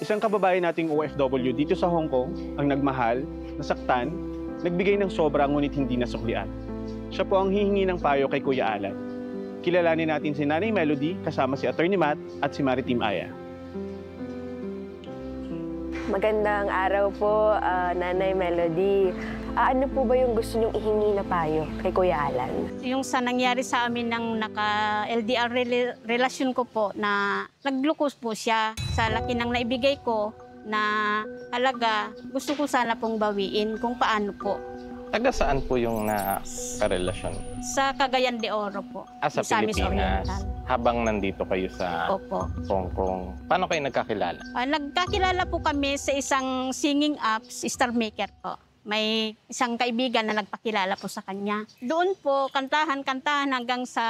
Isang kababayan nating OFW dito sa Hong Kong ang nagmahal, nasaktan, nagbigay ng sobra ngunit hindi nasuklian. Siya po ang hihingi ng payo kay Kuya Alan. Kilalanin natin si Nanay Melody kasama si Attorney Matt at si Maritim Aya. Magandang araw po, Nanay Melody. Ano po ba yung gusto niyong ihingi na payo kay Kuya Alan? Yung sa nangyari sa amin ng naka-LDR relasyon ko po na naglukos po siya sa laki ng naibigay ko na halaga, gusto ko sana pong bawiin kung paano po. Taga saan po yung nakarelasyon? Sa Cagayan de Oro po. Sa Misamis Pilipinas. Oriental. Habang nandito kayo sa Opo. Hong Kong. Paano kayo nagkakilala? Nagkakilala po kami sa isang singing apps, Star Maker po. May isang kaibigan na nagpakilala po sa kanya. Doon po, kantahan hanggang sa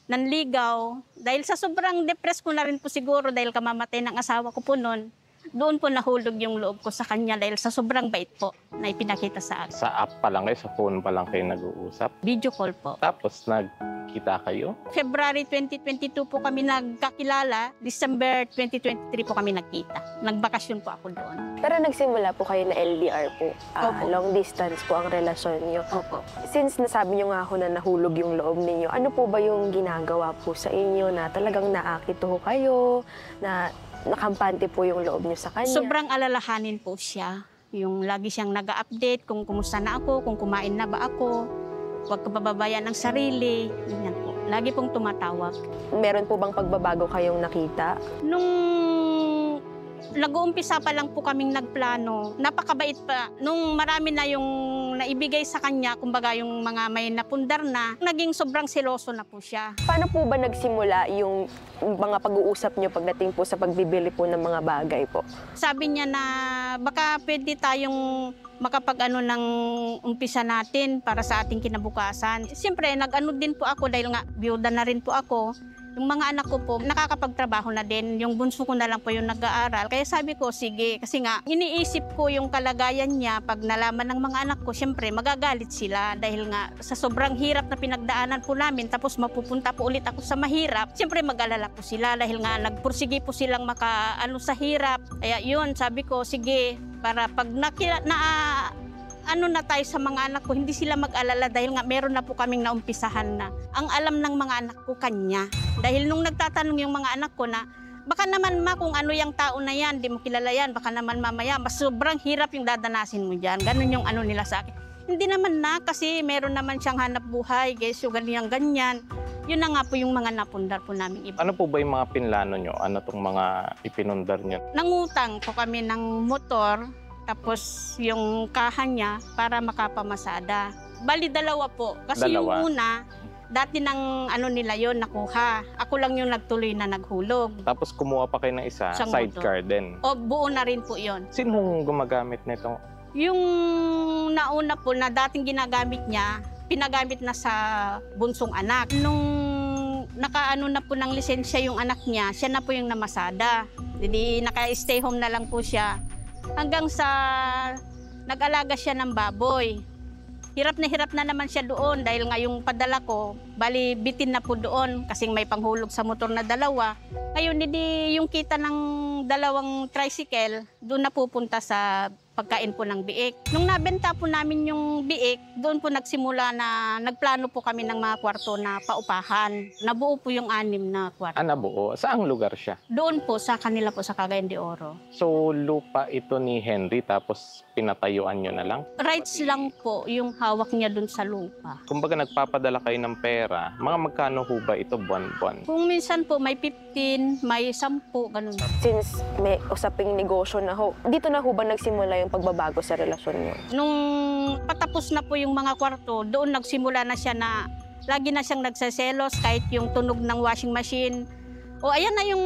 nanligaw. Dahil sa sobrang depressed ko na rin po siguro dahil kamamatay ng asawa ko po noon. Doon po nahulog yung loob ko sa kanya dahil sa sobrang bait po na ipinakita sa akin. Sa app pa lang kayo, sa phone pa lang kayo nag-uusap? Video call po. Tapos nagkita kayo? February 2022 po kami nagkakilala. December 2023 po kami nagkita. Nagbakasyon po ako doon. Pero nagsimula po kayo na LDR po. Opo. Long distance po ang relasyon niyo. Opo. Since nasabi niyo nga ako na nahulog yung loob ninyo, ano po ba yung ginagawa po sa inyo na talagang naakito ho kayo, na nakampante po yung loob niyo sa kanya? Sobrang alalahanin po siya. Yung lagi siyang nag-update kung kumusta na ako, kung kumain na ba ako, huwag kapababayan ng sarili. Ganyan po. Lagi pong tumatawag. Meron po bang pagbabago kayong nakita? Nung nag-uumpisa pa lang po kaming nagplano, napakabait pa. Nung marami na yung naibigay sa kanya, kumbaga yung mga may napundar na, naging sobrang seloso na po siya. Paano po ba nagsimula yung mga pag-uusap niyo pagdating po sa pagbibili po ng mga bagay po? Sabi niya na baka pwede tayong makapag-ano ng umpisa natin para sa ating kinabukasan. Siyempre, nag-ano din po ako dahil nga biyuda na rin po ako. Yung mga anak ko po, nakakapagtrabaho na din. Yung bunso ko na lang po yung nag-aaral. Kaya sabi ko, sige. Kasi nga, iniisip ko yung kalagayan niya. Pag nalaman ng mga anak ko, siyempre, magagalit sila. Dahil nga, sa sobrang hirap na pinagdaanan po namin, tapos mapupunta po ulit ako sa mahirap, siyempre mag-alala po sila. Dahil nga, nagpursige po silang makaano sa hirap. Kaya yun, sabi ko, sige, para pag ano na tayo sa mga anak ko, hindi sila mag-alala dahil nga meron na po kaming naumpisahan na. Ang alam ng mga anak ko, kanya. Dahil nung nagtatanong yung mga anak ko na, baka naman ma, kung ano yung tao na yan, di mo kilala yan, baka naman mamaya, mas sobrang hirap yung dadanasin mo dyan. Ganun yung ano nila sa akin. Hindi naman na, kasi meron naman siyang hanap buhay, guys, yung ganyan. Yun na nga po yung mga napundar po namin iba. Ano po ba yung mga pinlano nyo? Ano tong mga ipinundar nyo? Nangutang po kami ng motor, tapos yung kaha niya para makapamasada. Bali, dalawa po. Kasi Dalawa. yung una, dati ng ano nila yon nakuha. Ako lang yung nagtuloy na naghulog. Tapos kumuha pa kayo ng isa, Isang sidecar din. O buo na rin po yon. Sinong gumagamit nito? Yung nauna po na dating ginagamit niya, pinagamit na sa bunsong anak. Nung nakaano na po ng lisensya yung anak niya, siya na po yung namasada. Hindi naka-stay home na lang po siya. Hanggang sa nag-alaga siya ng baboy. Hirap na naman siya doon dahil nga yung padala ko, bali bitin na po doon kasi may panghulog sa motor na dalawa. Ngayon, hindi yung kita ng dalawang tricycle, doon na pupunta sa pagkain po ng biik. Nung nabenta po namin yung biik, doon po nagsimula na nagplano po kami ng mga kwarto na paupahan. Nabuo po yung 6 na kwarto. Nabuo? Saang lugar siya? Doon po sa kanila po sa Cagayan de Oro. So, lupa ito ni Henry tapos pinatayuan nyo na lang? Rights lang po yung hawak niya doon sa lupa. Kumbaga nagpapadala kayo ng pera, mga magkano ho ba ito buwan-buwan? Kung minsan po may 15, may 10, ganun. Since may usaping negosyo na ho, dito na ho ba nagsimula yung pagbabago sa relasyon niyo? Nung patapos na po yung mga kwarto, doon nagsimula na siya na lagi na siyang nagsaselos kahit yung tunog ng washing machine. O ayan na yung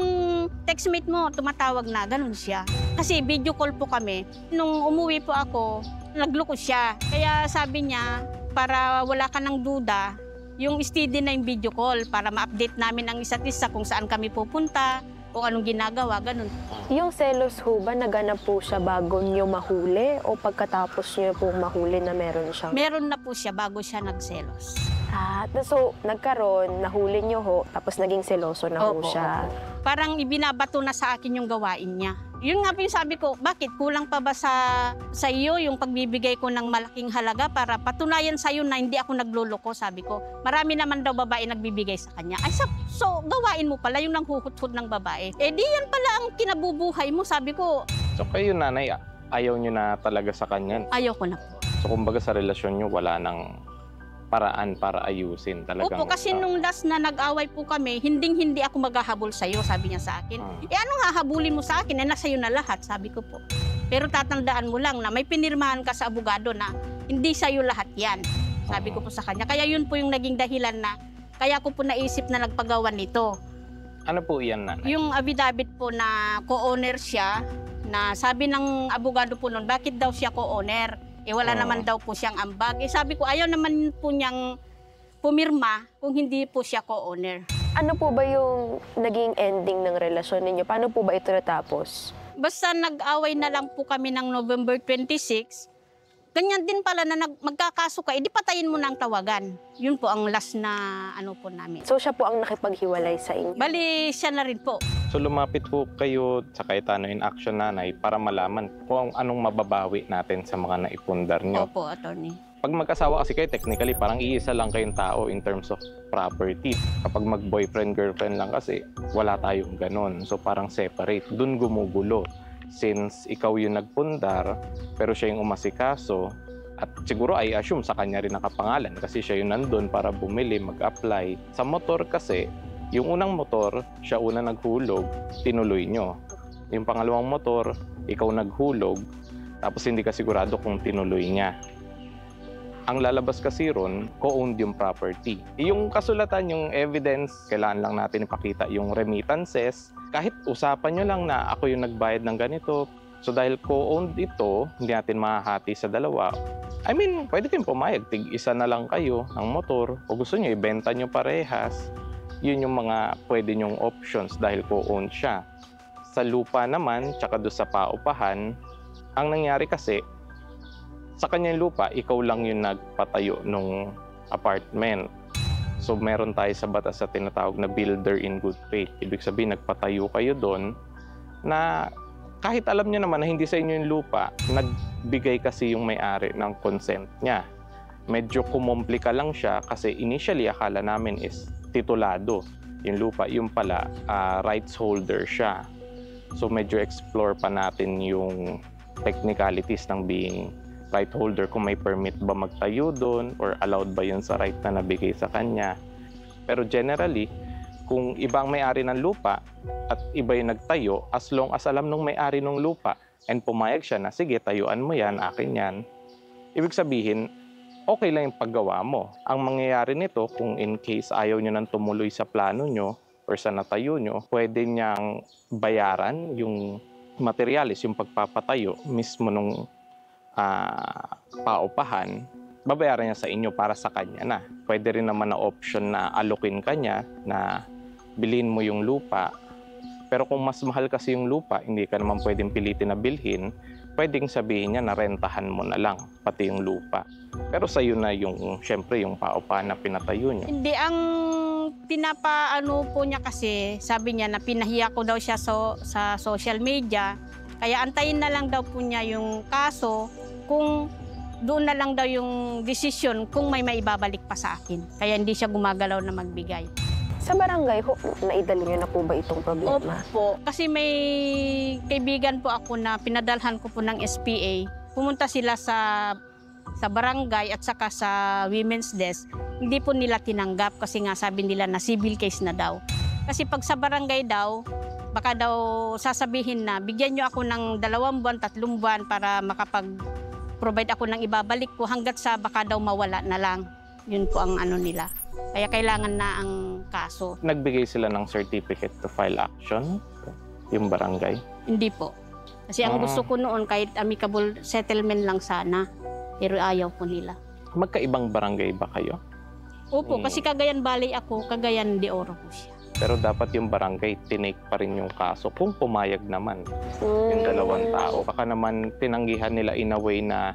textmate mo, tumatawag na, ganun siya. Kasi video call po kami. Nung umuwi po ako, nagloko siya. Kaya sabi niya, para wala ka ng duda, yung steady na yung video call para ma-update namin ang isa't isa kung saan kami pupunta, kung anong ginagawa, ganun. Yung selos ho ba, naganap po siya bago niyo mahuli o pagkatapos niyo po mahuli na meron siyang... Meron na po siya bago siya nagselos. So nagkaroon, nahuli niyo ho, tapos naging seloso na ho Opo, siya. opo. Parang ibinabato na sa akin yung gawain niya. Yun nga po yung sabi ko, bakit kulang pa ba sa iyo yung pagbibigay ko ng malaking halaga para patunayan sa iyo na hindi ako nagluloko, sabi ko. Marami naman daw babae nagbibigay sa kanya. Ay, so gawain mo pala yung nanghuhut-hut ng babae. Eh di yan pala ang kinabubuhay mo, sabi ko. So kayo nanay, ayaw nyo na talaga sa kanya. Ayaw ko na po. So kumbaga sa relasyon nyo, wala nang paraan para ayusin talagang. Opo, kasi nung last na nag-away po kami, hindi ako maghahabol sa'yo, sabi niya sa akin. Eh anong hahabulin mo sa akin? Eh nasa'yo na lahat, sabi ko po. Pero tatandaan mo lang na may pinirmahan ka sa abogado na hindi sa'yo lahat yan, sabi ko po sa kanya. Kaya yun po yung naging dahilan na kaya ko po naisip na nagpagawa nito. Ano po yan, nanay? Yung affidavit po na co-owner siya, na sabi ng abogado po noon, bakit daw siya co-owner? Eh wala naman daw po siyang ambag. Eh sabi ko, ayaw naman po niyang pumirma kung hindi po siya co-owner. Ano po ba yung naging ending ng relasyon ninyo? Paano po ba ito natapos? Basta nag-away na lang po kami ng November 26, ganyan din pala na magkakaso ka, edi patayin mo na ang tawagan. Yun po ang last na ano po namin. So siya po ang nakipaghiwalay sa inyo? Bali, siya na rin po. So lumapit po kayo sa Cayetano in Action, nanay, para malaman kung anong mababawi natin sa mga naipundar nyo. Opo, attorney. Pag magkasawa kasi kayo, technically, parang iisa lang kayong tao in terms of property. Kapag mag-boyfriend-girlfriend lang kasi, wala tayong ganon. So parang separate. Dun gumugulo. Since ikaw yung nagpundar, pero siya yung umasikaso, at siguro I assume sa kanya rin nakapangalan kasi siya yung nandun para bumili, mag-apply. Sa motor kasi, yung unang motor, siya una naghulog, tinuloy nyo. Yung pangalawang motor, ikaw naghulog, tapos hindi ka sigurado kung tinuloy niya. Ang lalabas kasi ron, co-owned yung property. Yung kasulatan, yung evidence, kailangan lang natin ipakita yung remittances. Kahit usapan nyo lang na ako yung nagbayad ng ganito. So dahil co-owned ito, hindi natin mahahati sa dalawa. I mean, pwede kayong pumayag. Tig-isa na lang kayo ng motor. O gusto nyo, ibenta nyo parehas. Yun yung mga pwede nyong options dahil co-owned siya. Sa lupa naman, tsaka doon sa paupahan, ang nangyari kasi, sa kanyang lupa, ikaw lang yung nagpatayo ng apartment. So meron tayo sa batas na tinatawag na builder in good faith. Ibig sabihin, nagpatayo kayo doon na kahit alam niya naman na hindi sa inyo yung lupa, nagbigay kasi yung may-ari ng consent niya. Medyo kumomplika lang siya kasi initially akala namin is titulado yung lupa. Yung pala, rights holder siya. So medyo explore pa natin yung technicalities ng being right holder, kung may permit ba magtayo doon or allowed ba yun sa right na nabigay sa kanya. Pero generally, kung ibang may-ari ng lupa at iba yung nagtayo, as long as alam nung may-ari ng lupa and pumayag siya na, sige, tayuan mo yan, akin yan, ibig sabihin, okay lang yung paggawa mo. Ang mangyayari nito, kung in case ayaw nyo nang tumuloy sa plano nyo or sa natayo nyo, pwede niyang bayaran yung materialis, yung pagpapatayo mismo nung paupahan, babayaran niya sa inyo para sa kanya na. Pwede rin naman na option na alokin kanya na bilhin mo yung lupa. Pero kung mas mahal kasi yung lupa, hindi ka naman pwedeng pilitin na bilhin, pwedeng sabihin niya na rentahan mo na lang, pati yung lupa. Pero sa'yo na yung, syempre, yung paupahan na pinatayo niyo. Hindi, ang pinapaano po niya kasi, sabi niya na pinahiya ko daw siya sa social media. Kaya antayin na lang daw po niya yung kaso kung doon na lang daw yung desisyon kung may maibabalik pa sa akin. Kaya hindi siya gumagalaw na magbigay. Sa barangay, naidali niyo na po ba itong problema? Opo. Kasi may kaibigan po ako na pinadalhan ko po ng SPA. Pumunta sila sa barangay at saka sa women's desk. Hindi po nila tinanggap kasi nga sabi nila na civil case na daw. Kasi pag sa barangay daw, baka daw sasabihin na bigyan nyo ako ng 2 buwan, 3 buwan para makapag-provide ako ng ibabalik ko hanggat sa baka daw mawala na lang. Yun po ang ano nila. Kaya kailangan na ang kaso. Nagbigay sila ng certificate to file action, yung barangay? Hindi po. Kasi ang gusto ko noon kahit amicable settlement lang sana. Pero ayaw po nila. Magkaibang barangay ba kayo? Opo, kasi Cagayan Valley ako, Cagayan de Oro po siya. Pero dapat yung barangay, tinake pa rin yung kaso kung pumayag naman yung 2 tao. Baka naman tinanggihan nila in a way na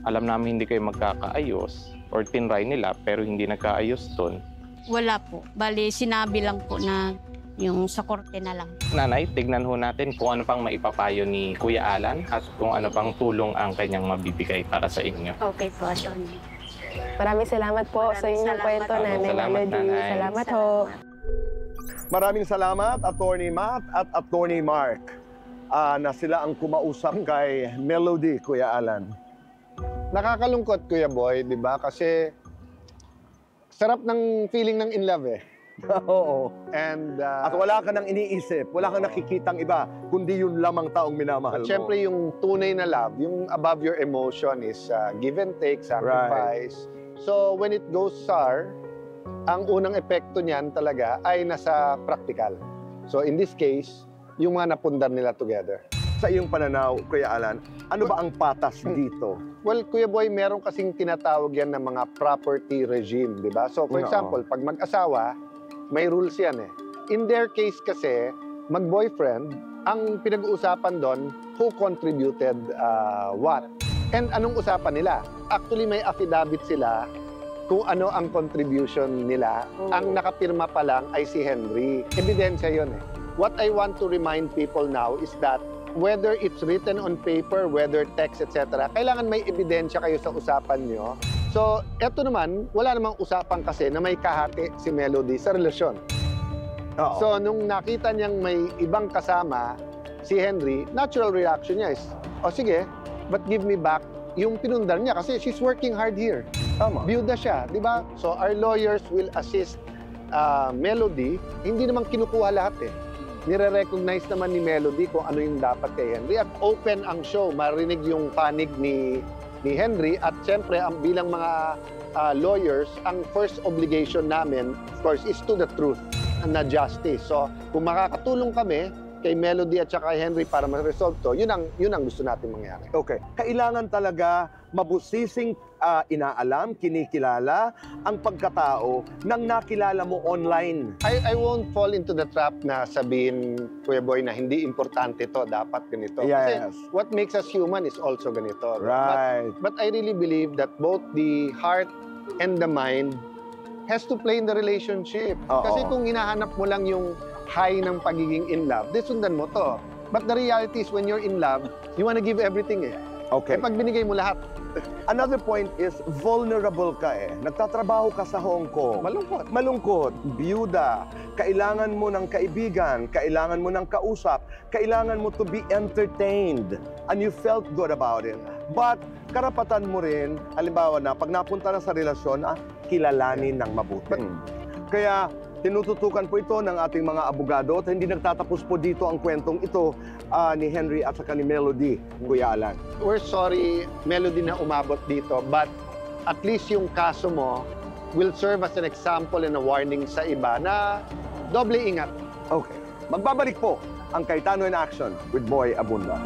alam namin hindi kayo magkakaayos or tinry nila pero hindi nagkaayos doon. Wala po. Bali, sinabi lang po na yung sa korte na lang. Nanay, tignan ho natin kung ano pang maipapayo ni Kuya Alan at kung ano pang tulong ang kanyang mabibigay para sa inyo. Okay po, attorney. Maraming salamat po sa inyong kwento, Nanay Salamat, Melody. Nanay. Salamat ho. Maraming salamat, Attorney Matt at Attorney Mark, na sila ang kumausap kay Melody, Kuya Alan. Nakakalungkot, Kuya Boy, di ba? Kasi sarap ng feeling ng in love eh. Oo. And At wala ka nang iniisip, wala kang nakikitang iba, kundi yun lamang taong minamahal mo. syempre yung tunay na love, yung above your emotion is give and take, sacrifice. So when it goes sour, ang unang epekto niyan talaga ay nasa practical. So in this case, yung mga napundar nila together. Sa iyong pananaw, Kuya Alan, ano ba ang patas dito? Well, Kuya Boy, meron kasing tinatawag yan ng mga property regime, di ba? So, for Oo. example, pag mag-asawa, may rules yan eh. In their case kasi, mag-boyfriend, ang pinag-uusapan doon, who contributed what. And anong usapan nila? Actually, may affidavit sila kung ano ang contribution nila. Ang nakapirma pa lang ay si Henry. Ebidensya yun eh. What I want to remind people now is that whether it's written on paper, whether text, etc., kailangan may ebidensya kayo sa usapan nyo. So, eto naman, wala namang usapan kasi na may kahati si Melody sa relasyon. Oo. So, nung nakita niyang may ibang kasama, si Henry, natural reaction niya is, oh sige, but give me back yung pinundar niya kasi she's working hard here. Tama. Byuda siya, di ba? So, our lawyers will assist Melody. Hindi naman kinukuha lahat eh. Nire-recognize naman ni Melody kung ano yung dapat kay Henry at open ang show, marinig yung panig ni Henry at siyempre ang bilang mga lawyers, ang first obligation namin of course is to the truth na justice. So kung makakatulong kami kay Melody at saka kay Henry para ma-resolve to, yun ang gusto natin mangyari. Okay. Kailangan talaga mabusising inaalam, kinikilala ang pagkatao ng nakilala mo online. I won't fall into the trap na sabihin, Kuya Boy, na hindi importante to, dapat ganito. Yes. Kasi what makes us human is also ganito. Right. But I really believe that both the heart and the mind has to play in the relationship. Oo. Kasi kung hinahanap mo lang yung high ng pagiging in love, sundan mo to. But the reality is when you're in love, you wanna give everything eh. Okay. Eh pag binigay mo lahat, Another point is vulnerable ka eh. Nagtatrabaho ka sa Hong Kong. malungkot. Malungkot, biyuda, kailangan mo ng kaibigan, kailangan mo ng kausap, kailangan mo to be entertained, and you felt good about it. But karapatan mo rin, halimbawa na, pag napunta na sa relasyon, kilalanin ng mabuti. Kaya tinututukan po ito ng ating mga abogado at hindi nagtatapos po dito ang kwentong ito ni Henry at saka ni Melody, Kuya Alan. We're sorry, Melody, na umabot dito, but at least yung kaso mo will serve as an example and a warning sa iba na doble ingat. Okay. Magbabalik po ang Cayetano in Action with Boy Abunda.